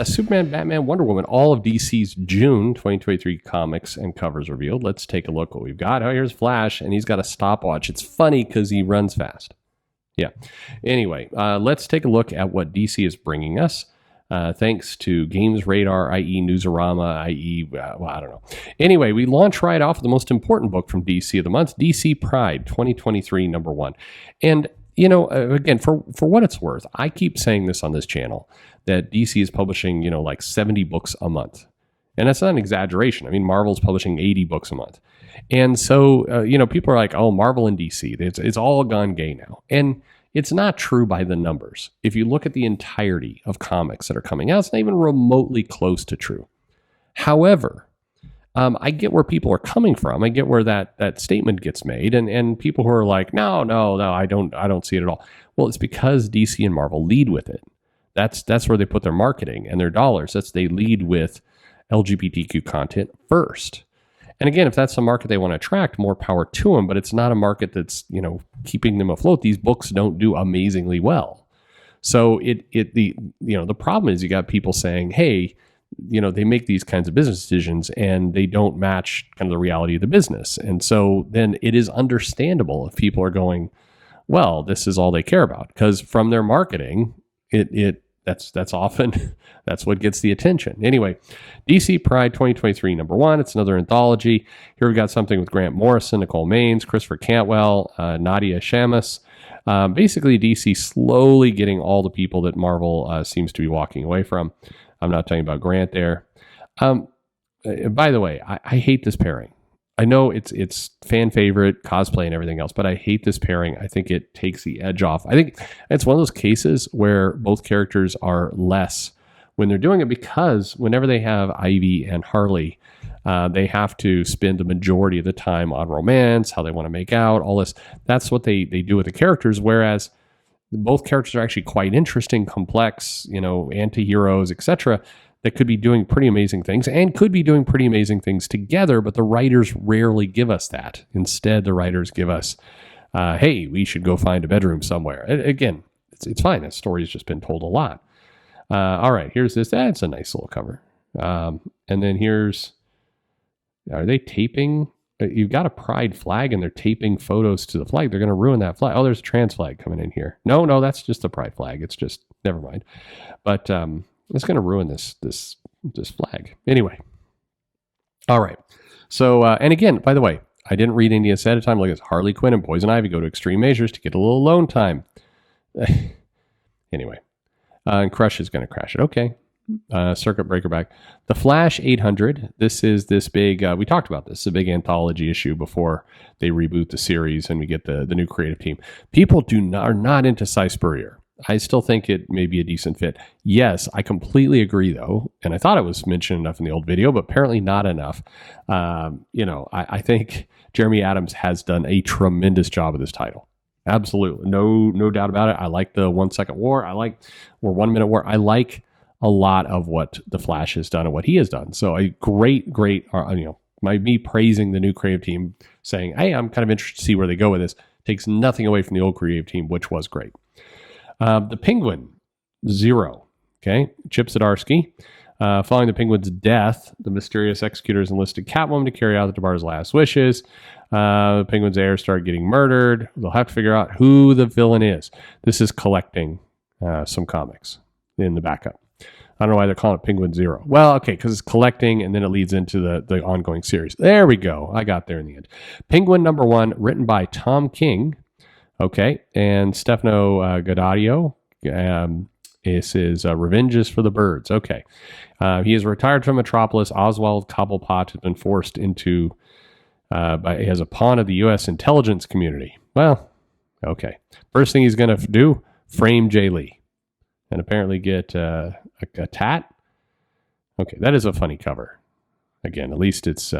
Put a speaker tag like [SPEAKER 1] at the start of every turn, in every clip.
[SPEAKER 1] Superman, Batman, Wonder Woman, all of DC's June 2023 comics and covers revealed. Let's take a look what we've got. Oh, here's Flash, and he's got a stopwatch. It's funny because he runs fast. Yeah. Anyway, let's take a look at what DC is bringing us. Thanks to Games Radar, i.e. Newsarama, i.e. Well, I don't know. Anyway, we launch right off with the most important book from DC of the month, DC Pride 2023, number 1. And, you know, again, for what it's worth, I keep saying this on this channel, that DC is publishing, you know, like 70 books a month. And that's not an exaggeration. I mean, Marvel's publishing 80 books a month. And so, you know, people are like, oh, Marvel and DC, it's all gone gay now. And it's not true by the numbers. If you look at the entirety of comics that are coming out, it's not even remotely close to true. However, I get where people are coming from. I get where that statement gets made, and people who are like, no, I don't see it at all. Well, it's because DC and Marvel lead with it. That's where they put their marketing and their dollars. They lead with LGBTQ content first. And again, if that's the market they want to attract, more power to them. But it's not a market that's, you know, keeping them afloat. These books don't do amazingly well. So the problem is you got people saying, hey, you know, they make these kinds of business decisions and they don't match kind of the reality of the business. And so then it is understandable if people are going, well, this is all they care about, because from their marketing, that's often that's what gets the attention. Anyway, DC Pride 2023 number 1. It's another anthology. Here we've got something with Grant Morrison, Nicole Maines, Christopher Cantwell, Nadia Shamus. Basically, DC slowly getting all the people that Marvel seems to be walking away from. I'm not talking about Grant there. By the way, I hate this pairing. I know it's fan favorite, cosplay, and everything else, but I hate this pairing. I think it takes the edge off. I think it's one of those cases where both characters are less when they're doing it, because whenever they have Ivy and Harley, they have to spend the majority of the time on romance, how they want to make out, all this. That's what they do with the characters, whereas both characters are actually quite interesting, complex, you know, anti-heroes, etc., that could be doing pretty amazing things and could be doing pretty amazing things together, but the writers rarely give us that. Instead, the writers give us, hey, we should go find a bedroom somewhere. Again, it's fine. That story's just been told a lot. All right, here's this. That's a nice little cover. And then are they taping? You've got a pride flag and they're taping photos to the flag. They're going to ruin that flag. Oh, there's a trans flag coming in here. No, that's just a pride flag. It's just, never mind. But, it's going to ruin this flag. Anyway. All right. So, and again, by the way, I didn't read any of this ahead of time. Look, it's Harley Quinn and Poison Ivy go to extreme measures to get a little alone time. Anyway. And Crush is going to crash it. Okay. Circuit Breaker back. The Flash 800. This is this big, we talked about this, a big anthology issue before they reboot the series and we get the new creative team. People are not into Cy Spurrier. I still think it may be a decent fit. Yes, I completely agree, though, and I thought it was mentioned enough in the old video, but apparently not enough. I think Jeremy Adams has done a tremendous job with this title. Absolutely, no doubt about it. I like the 1 Second War. or 1 Minute War. I like a lot of what the Flash has done and what he has done. So a great, me praising the new creative team, saying, "Hey, I'm kind of interested to see where they go with this." Takes nothing away from the old creative team, which was great. The Penguin, 0. Okay, Chip Zdarsky. Following the Penguin's death, the mysterious executors enlisted Catwoman to carry out the DeBar's last wishes. The Penguin's heirs start getting murdered. They'll have to figure out who the villain is. This is collecting some comics in the backup. I don't know why they're calling it Penguin 0. Well, okay, because it's collecting, and then it leads into the ongoing series. There we go. I got there in the end. Penguin number 1, written by Tom King. Okay, and Stefano Gaudio. This is Revenges for the Birds. Okay. He is retired from Metropolis. Oswald Cobblepot has been forced into as a pawn of the U.S. intelligence community. Well, okay. First thing he's going to do, frame Jay Lee. And apparently get a tat. Okay, that is a funny cover. Again, at least it's...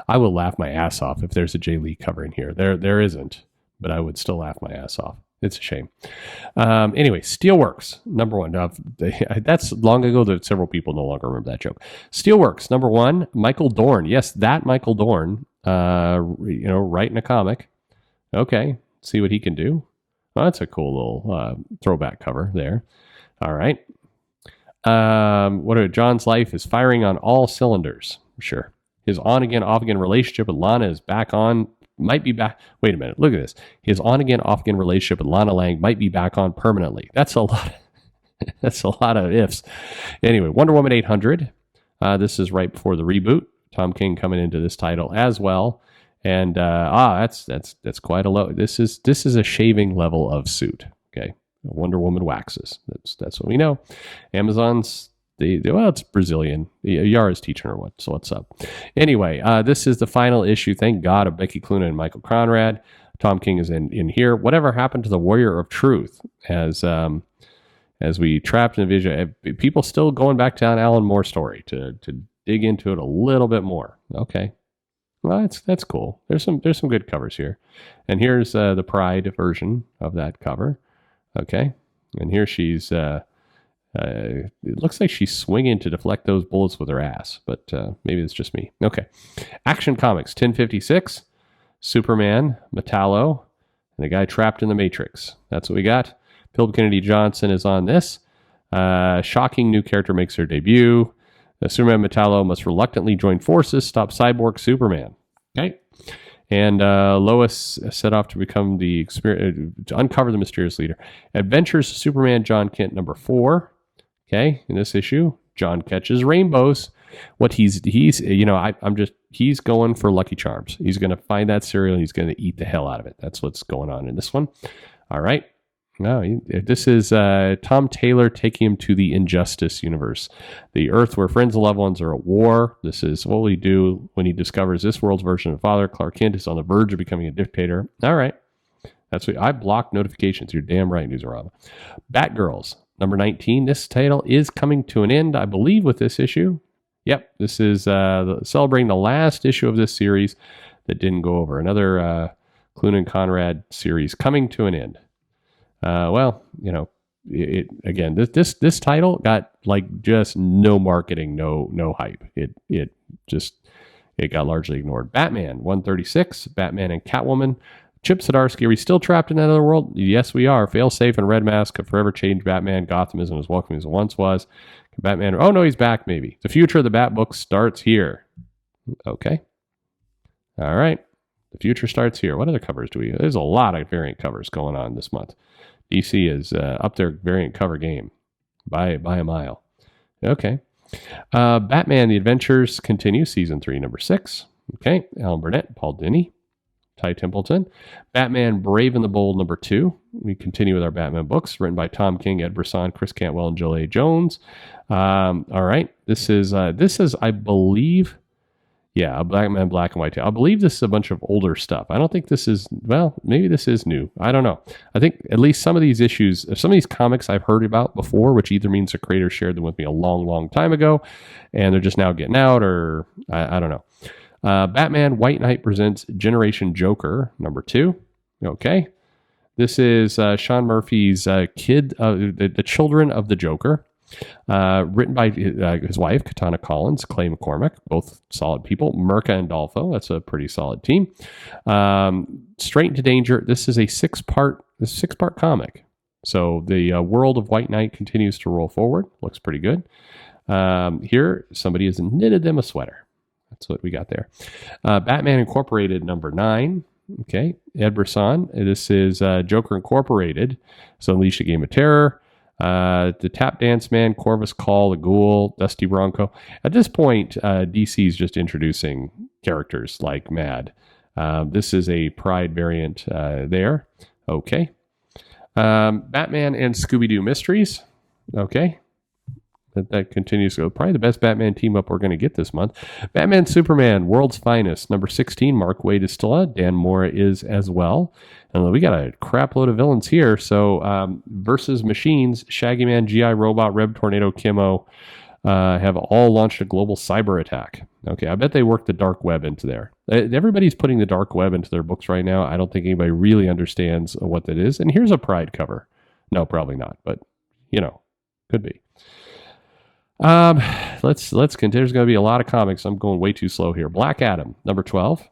[SPEAKER 1] I will laugh my ass off if there's a Jay Lee cover in here. There isn't, but I would still laugh my ass off. It's a shame. Anyway, Steelworks, number 1. That's long ago that several people no longer remember that joke. Steelworks, number 1, Michael Dorn. Yes, that Michael Dorn, writing a comic. Okay, see what he can do. Well, that's a cool little throwback cover there. All right. John's life is firing on all cylinders. Sure. His on-again, off-again relationship with Lana is back on, might be back. Wait a minute, look at this. His on-again, off-again relationship with Lana Lang might be back on permanently. That's a lot. That's a lot of ifs. Anyway, Wonder Woman 800. This is right before the reboot. Tom King coming into this title as well. And that's quite a low. This is a shaving level of suit. Okay. Wonder Woman waxes. That's what we know. Amazon's it's Brazilian. Yara's teaching her what's up. Anyway, this is the final issue. Thank God of Becky Cloonan and Michael Conrad. Tom King is in here. Whatever happened to the Warrior of Truth? As we trapped in a vision, people still going back to an Alan Moore story to dig into it a little bit more. Okay. Well, that's cool. There's some good covers here. And here's the Pride version of that cover. Okay. And here she's, it looks like she's swinging to deflect those bullets with her ass, but maybe it's just me. Okay. Action Comics 1056, Superman, Metallo, and a guy trapped in the Matrix. That's what we got. Philip Kennedy Johnson is on this. Shocking new character makes her debut. Superman Metallo must reluctantly join forces, stop Cyborg Superman. Okay. And Lois set off to become to uncover the mysterious leader. Adventures of Superman John Kent number 4. Okay. In this issue, John catches rainbows. What he's going for Lucky Charms. He's going to find that cereal and he's going to eat the hell out of it. That's what's going on in this one. All right. No, this is Tom Taylor taking him to the Injustice universe, the Earth where friends and loved ones are at war. This is what will he do when he discovers this world's version of Father Clark Kent is on the verge of becoming a dictator. All right, that's what I block notifications. You're damn right, Newsarama. Batgirls number 19. This title is coming to an end, I believe, with this issue. Yep, this is celebrating the last issue of this series that didn't go over. Another Cloonan Conrad series coming to an end. This title got like just no marketing, no hype. It got largely ignored. Batman 136, Batman and Catwoman. Chip Zdarsky, are we still trapped in another world? Yes, we are. Failsafe and Red Mask have forever changed Batman. Gotham isn't as welcoming as it once was. Batman, oh no, he's back maybe. The future of the Bat book starts here. Okay. All right. The future starts here. What other covers do we? There's a lot of variant covers going on this month. DC is up their variant cover game by a mile. Okay. Batman, The Adventures continue, season 3, number 6. Okay. Alan Burnett, Paul Dini, Ty Templeton. Batman, Brave and the Bold, number 2. We continue with our Batman books, written by Tom King, Ed Brisson, Chris Cantwell, and Jill A. Jones. All right. This is, I believe... Yeah, a Batman black and white tale. I believe this is a bunch of older stuff. I don't think this is, maybe this is new. I don't know. I think at least some of these issues, some of these comics I've heard about before, which either means the creator shared them with me a long, long time ago, and they're just now getting out, or I don't know. Batman White Knight presents Generation Joker, number 2. Okay. This is Sean Murphy's The Children of the Joker. Written by his wife, Katana Collins, Clay McCormick, both solid people. Mirka and Dolfo, that's a pretty solid team. Straight into Danger. This is a six-part comic. So the world of White Knight continues to roll forward. Looks pretty good. Here, somebody has knitted them a sweater. That's what we got there. Batman Incorporated, number 9. Okay, Ed Brisson. This is Joker Incorporated. So Unleash a Game of Terror. The Tap Dance Man, Corvus Call, the Ghoul, Dusty Bronco. At this point, DC is just introducing characters like mad. This is a Pride variant there. Okay. Batman and Scooby-Doo Mysteries. Okay. That continues to go. Probably the best Batman team up we're going to get this month. Batman Superman, World's Finest, number 16. Mark Waid is still out. Dan Mora is as well. And we got a crap load of villains here. So versus Machines, Shaggy Man, G.I. Robot, Reb Tornado, Kimmo have all launched a global cyber attack. Okay, I bet they worked the dark web into there. Everybody's putting the dark web into their books right now. I don't think anybody really understands what that is. And here's a Pride cover. No, probably not. But, could be. Let's continue. There's going to be a lot of comics. I'm going way too slow here. Black Adam, number 12.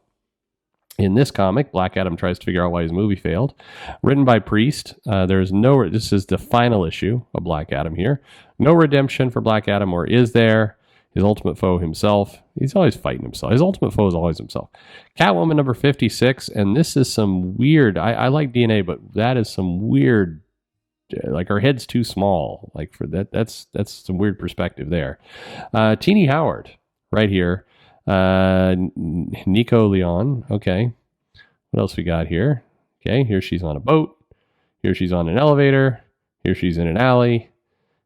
[SPEAKER 1] In this comic, Black Adam tries to figure out why his movie failed. Written by Priest, there's no. This is the final issue of Black Adam here. No redemption for Black Adam, or is there? His ultimate foe himself. He's always fighting himself. His ultimate foe is always himself. Catwoman number 56, and this is some weird. I like DNA, but that is some weird. Like her head's too small. Like for that, that's some weird perspective there. Teenie Howard, right here. Nico Leon. Okay. What else we got here? Okay, here she's on a boat. Here she's on an elevator. Here she's in an alley.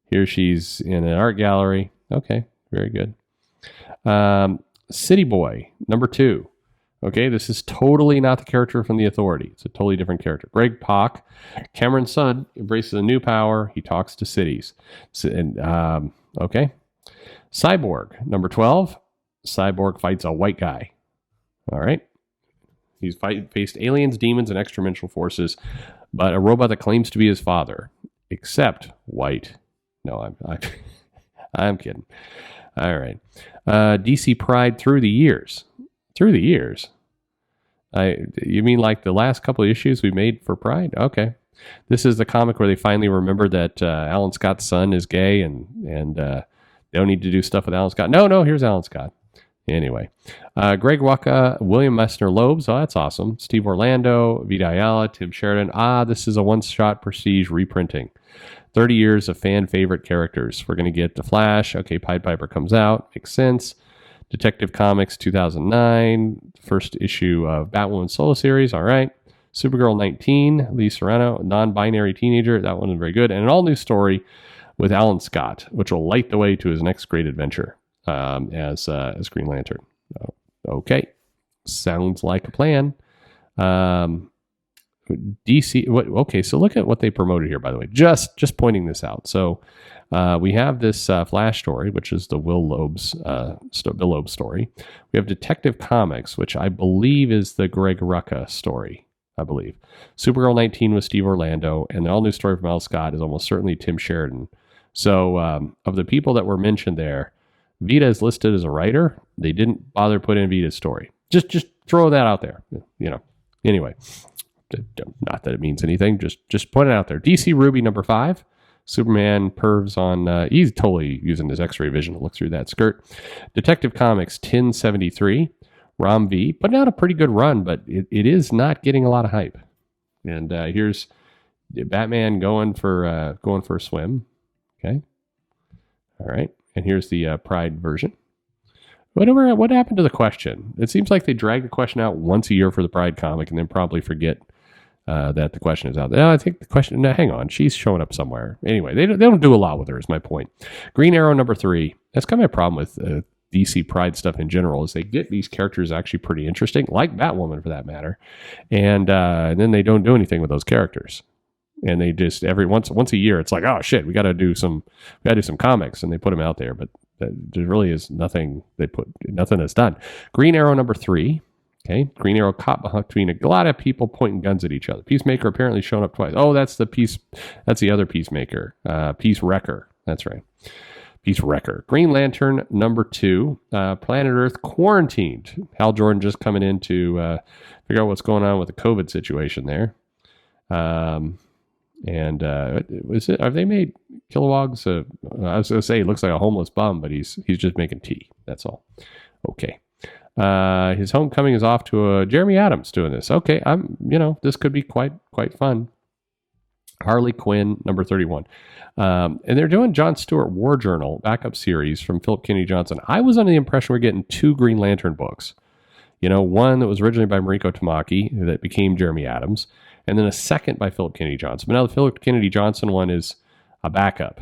[SPEAKER 1] Here she's in an art gallery. Okay, very good. City Boy, number 2. Okay, this is totally not the character from The Authority. It's a totally different character. Greg Pak, Cameron's son, embraces a new power. He talks to cities. Okay. Cyborg, number 12. Cyborg fights a white guy. All right. He's faced aliens, demons, and extra-dimensional forces, but a robot that claims to be his father, except white. No, I'm kidding. All right. DC Pride through the years. Through the years? You mean like the last couple of issues we made for Pride? Okay. This is the comic where they finally remember that Alan Scott's son is gay and they don't need to do stuff with Alan Scott. No, here's Alan Scott. Anyway, Greg Rucka, William Messner Loebs. Oh, that's awesome. Steve Orlando, Vita Ayala, Tim Sheridan. This is a one-shot prestige reprinting. 30 years of fan favorite characters. We're going to get The Flash. Okay, Pied Piper comes out. Makes sense. Detective Comics 2009. First issue of Batwoman solo series. All right. Supergirl 19. Lee Serrano, non-binary teenager. That one is very good. And an all-new story with Alan Scott, which will light the way to his next great adventure. As Green Lantern. Okay, sounds like a plan. DC. Okay, so look at what they promoted here. By the way, just pointing this out. So we have this Flash story, which is the Bill Loeb's story. We have Detective Comics, which I believe is the Greg Rucka story. I believe Supergirl 19 with Steve Orlando, and the all new story from Al Scott is almost certainly Tim Sheridan. So of the people that were mentioned there, Vita is listed as a writer. They didn't bother putting in Vita's story. Just throw that out there. Anyway, not that it means anything. Just put it out there. DC Ruby number 5. Superman pervs on. He's totally using his X-ray vision to look through that skirt. Detective Comics 1073. Rom V putting out a pretty good run, but it is not getting a lot of hype. And here's Batman going for a swim. Okay. All right. And here's the Pride version. What happened to the question? It seems like they drag the question out once a year for the Pride comic and then probably forget that the question is out there. I think the question... No, hang on. She's showing up somewhere. Anyway, they don't do a lot with her is my point. Green Arrow number 3. That's kind of my problem with DC Pride stuff in general is they get these characters actually pretty interesting, like Batwoman for that matter. And then they don't do anything with those characters. And they just once a year, it's like, oh shit, we got to do some comics, and they put them out there. But there really is nothing. Nothing is done. Green Arrow number 3. Okay, Green Arrow caught between a lot of people pointing guns at each other. Peacemaker apparently shown up twice. Oh, that's the other Peacemaker. Peace Wrecker. That's right. Peace Wrecker. Green Lantern number 2. Planet Earth quarantined. Hal Jordan just coming in to figure out what's going on with the COVID situation there. And have they made Kilowog's? I was going to say he looks like a homeless bum, but he's just making tea. That's all. Okay. His homecoming is off to Jeremy Adams doing this. Okay, this could be quite fun. Harley Quinn number 31, and they're doing John Stewart War Journal backup series from Philip Kennedy Johnson. I was under the impression we're getting 2 Green Lantern books. One that was originally by Mariko Tamaki that became Jeremy Adams. And then a second by Philip Kennedy Johnson. But now the Philip Kennedy Johnson one is a backup.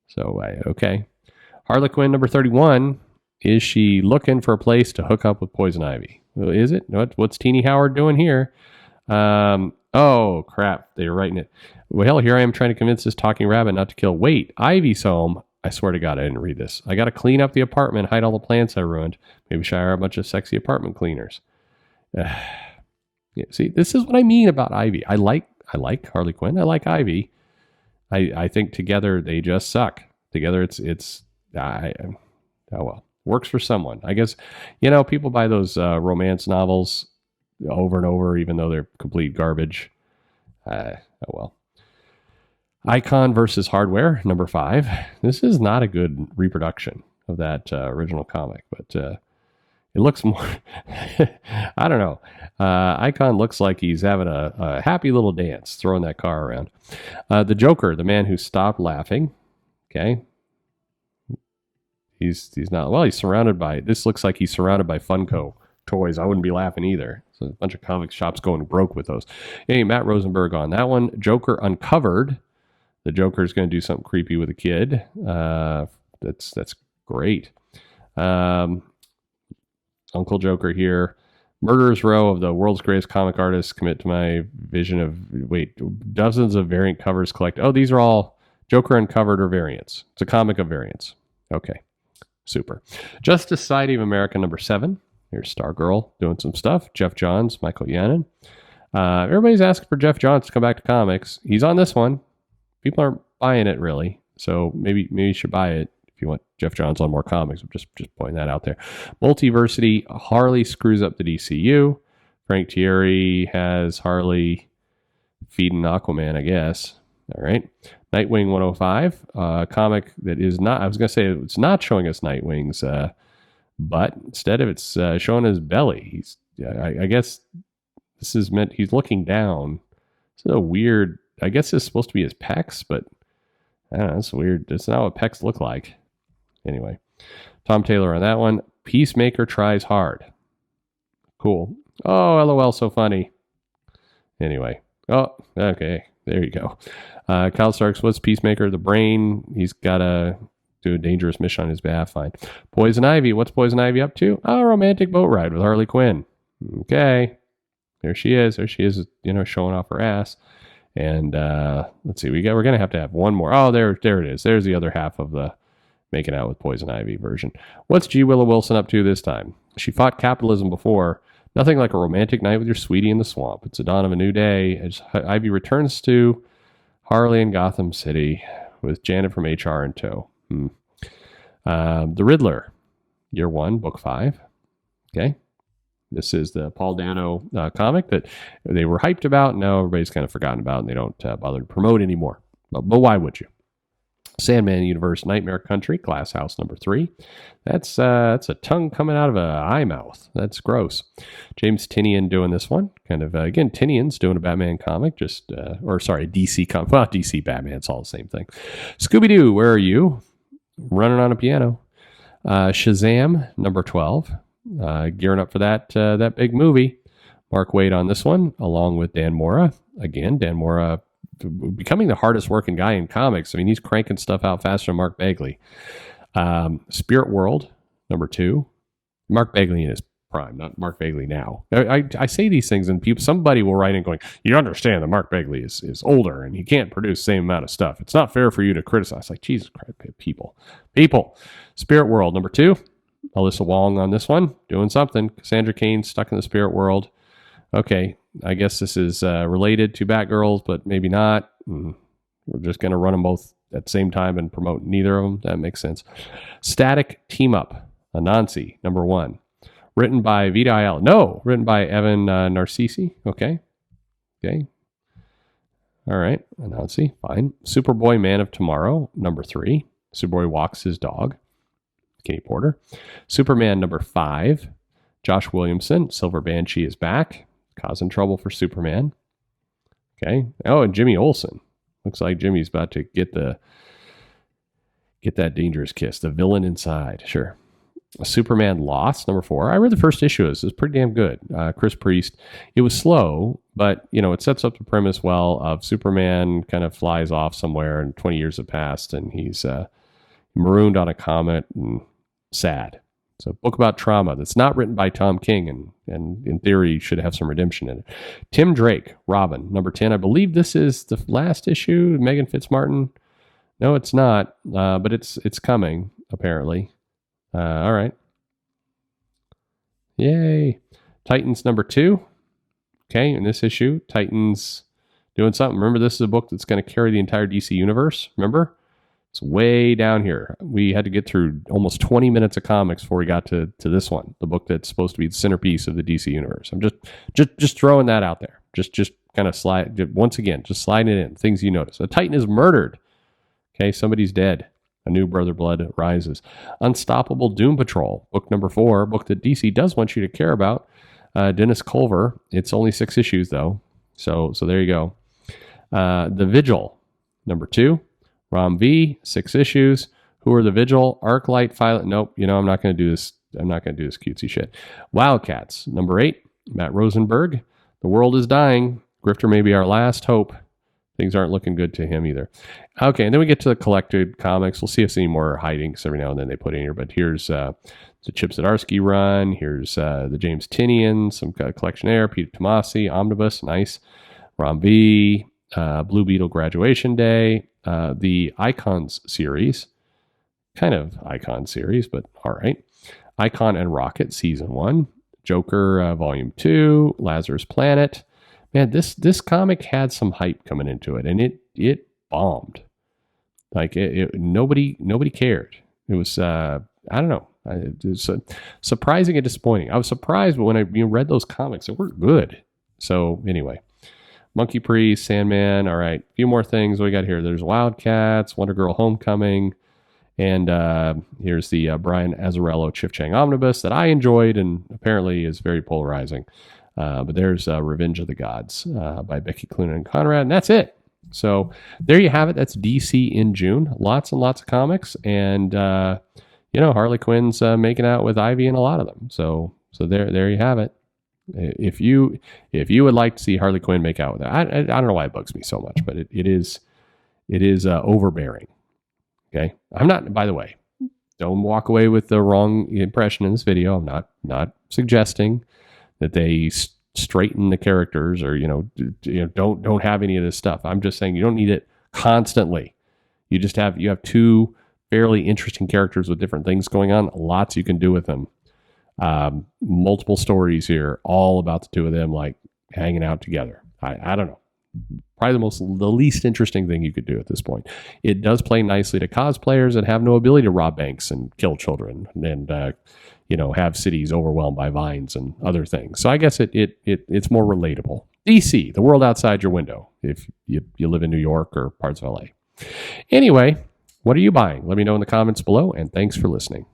[SPEAKER 1] So, okay. Harley Quinn number 31. Is she looking for a place to hook up with Poison Ivy? Is it? What's Teenie Howard doing here? Oh, crap. They're writing it. Well, here I am trying to convince this talking rabbit not to kill. Wait, Ivy's home. I swear to God, I didn't read this. I got to clean up the apartment, hide all the plants I ruined. Maybe hire a bunch of sexy apartment cleaners. Yeah, see, this is what I mean about Ivy. I like Harley Quinn. I like Ivy. I think together they just suck. Together oh well, works for someone. I guess people buy those romance novels over and over, even though they're complete garbage. Oh well. Icon versus Hardware, number 5. This is not a good reproduction of that original comic, but it looks more, I don't know. Icon looks like he's having a happy little dance, throwing that car around. The Joker, the man who stopped laughing. Okay. He's not, well, he's surrounded by, this looks like he's surrounded by Funko toys. I wouldn't be laughing either. So a bunch of comic shops going broke with those. Hey, Matt Rosenberg on that one. Joker Uncovered. The Joker is going to do something creepy with a kid. That's great. Uncle Joker here. Murderer's Row of the world's greatest comic artists commit to my vision of, dozens of variant covers collect. Oh, these are all Joker Uncovered or variants. It's a comic of variants. Okay, super. Justice Society of America, number 7. Here's Stargirl doing some stuff. Jeff Johns, Michael Yannon. Everybody's asking for Jeff Johns to come back to comics. He's on this one. People aren't buying it really, so maybe you should buy it if you want Jeff Johns on more comics. I'm just pointing that out there. Multiversity. Harley screws up the DCU. Frank Thierry has Harley feeding Aquaman, I guess. All right. Nightwing 105, comic that is not, I was going to say it's not showing us Nightwing's, but instead of it's showing his belly. I guess this is meant, he's looking down. It's a weird, I guess it's supposed to be his pecs, but I don't know, it's weird. That's not what pecs look like. Anyway, Tom Taylor on that one. Peacemaker tries hard. Cool. Oh, LOL, so funny. Anyway. Oh, okay. There you go. Kyle Starks, what's Peacemaker? The Brain. He's got to do a dangerous mission on his behalf. Fine. Poison Ivy. What's Poison Ivy up to? Oh, a romantic boat ride with Harley Quinn. Okay. There she is. There she is, showing off her ass. And let's see. We're going to have one more. Oh, there it is. There's the other half of the making out with Poison Ivy version. What's G. Willow Wilson up to this time? She fought capitalism before. Nothing like a romantic night with your sweetie in the swamp. It's the dawn of a new day. As Ivy returns to Harley in Gotham City with Janet from HR in tow. The Riddler, Year 1, Book 5. Okay. This is the Paul Dano comic that they were hyped about. Now everybody's kind of forgotten about and they don't bother to promote anymore. But why would you? Sandman Universe, Nightmare Country, Glass House number 3. That's a tongue coming out of an eye mouth. That's gross. James Tynion doing this one. Kind of, again, Tynion's doing a Batman comic, DC comic. Well, DC Batman, it's all the same thing. Scooby-Doo, Where Are You? Running on a Piano. Shazam, number 12. Gearing up for that big movie. Mark Waid on this one, along with Dan Mora. Again, Dan Mora becoming the hardest working guy in comics. I mean, he's cranking stuff out faster than Mark Bagley. Spirit World, number 2. Mark Bagley in his prime, not Mark Bagley now. I say these things and somebody will write in going, you understand that Mark Bagley is older and he can't produce the same amount of stuff. It's not fair for you to criticize. Like, Jesus Christ, people. Spirit World, number 2. Alyssa Wong on this one, doing something. Cassandra Cain stuck in the Spirit World. Okay, I guess this is related to Batgirls, but maybe not. We're just going to run them both at the same time and promote neither of them. That makes sense. Static Team Up, Anansi, number 1. Written by Vita Ayala. No, written by Evan Narcisi. Okay. All right, Anansi, fine. Superboy Man of Tomorrow, number 3. Superboy walks his dog. Kenny Porter. Superman, number 5. Josh Williamson, Silver Banshee is back. Causing trouble for Superman. Okay. Oh, and Jimmy Olsen. Looks like Jimmy's about to get that dangerous kiss. The villain inside. Sure. Superman Lost, number 4. I read the first issue of this. It was pretty damn good. Chris Priest. It was slow, but it sets up the premise well of Superman kind of flies off somewhere and 20 years have passed and he's marooned on a comet and sad. It's a book about trauma that's not written by Tom King and in theory should have some redemption in it. Tim Drake, Robin, number 10. I believe this is the last issue. Megan Fitzmartin. No, it's not, but it's coming, apparently. All right. Yay. Titans, number 2. Okay, in this issue, Titans doing something. Remember, this is a book that's going to carry the entire DC universe. Remember? It's way down here. We had to get through almost 20 minutes of comics before we got to this one, the book that's supposed to be the centerpiece of the DC universe. I'm just throwing that out there. Just kind of slide, once again, just sliding it in. Things you notice. A Titan is murdered. Okay, somebody's dead. A new Brother Blood rises. Unstoppable Doom Patrol, book number 4, book that DC does want you to care about. Dennis Culver. It's only 6 issues, though. So there you go. The Vigil, number 2. Rom V, 6 issues. Who are the Vigil? Arclight, Violet. Nope. I'm not going to do this. I'm not going to do this cutesy shit. Wildcats, number 8. Matt Rosenberg. The world is dying. Grifter may be our last hope. Things aren't looking good to him either. Okay, and then we get to the collected comics. We'll see if there's any more hidings every now and then they put in here. But here's the Chip Zdarsky run. Here's the James Tynion, some collectionaire. Peter Tomasi, Omnibus, nice. Rom V, Blue Beetle Graduation Day. The Icons series. Kind of Icon series, but all right. Icon and Rocket, Season 1. Joker, Volume 2. Lazarus Planet. Man, this comic had some hype coming into it, and it bombed. Like nobody cared. It was I don't know. It was surprising and disappointing. I was surprised, but when I read those comics, they were good. So anyway, Monkey Priest, Sandman. All right, a few more things we got here. There's Wildcats, Wonder Girl Homecoming, and here's the Brian Azzarello Chief Chang Omnibus that I enjoyed and apparently is very polarizing. But there's Revenge of the Gods by Becky Cloonan and Conrad, and that's it. So there you have it. That's DC in June. Lots and lots of comics, and Harley Quinn's making out with Ivy in a lot of them. So there you have it. If you would like to see Harley Quinn make out with that, I don't know why it bugs me so much, but it is overbearing. Okay, I'm not. By the way, don't walk away with the wrong impression in this video. I'm not suggesting that they straighten the characters or don't have any of this stuff. I'm just saying you don't need it constantly. You have 2 fairly interesting characters with different things going on. Lots you can do with them. Multiple stories here, all about the 2 of them like hanging out together. I don't know. Probably the least interesting thing you could do at this point. It does play nicely to cosplayers that have no ability to rob banks and kill children and have cities overwhelmed by vines and other things. So I guess it's more relatable. DC, the world outside your window, if you live in New York or parts of LA. Anyway, what are you buying? Let me know in the comments below, and thanks for listening.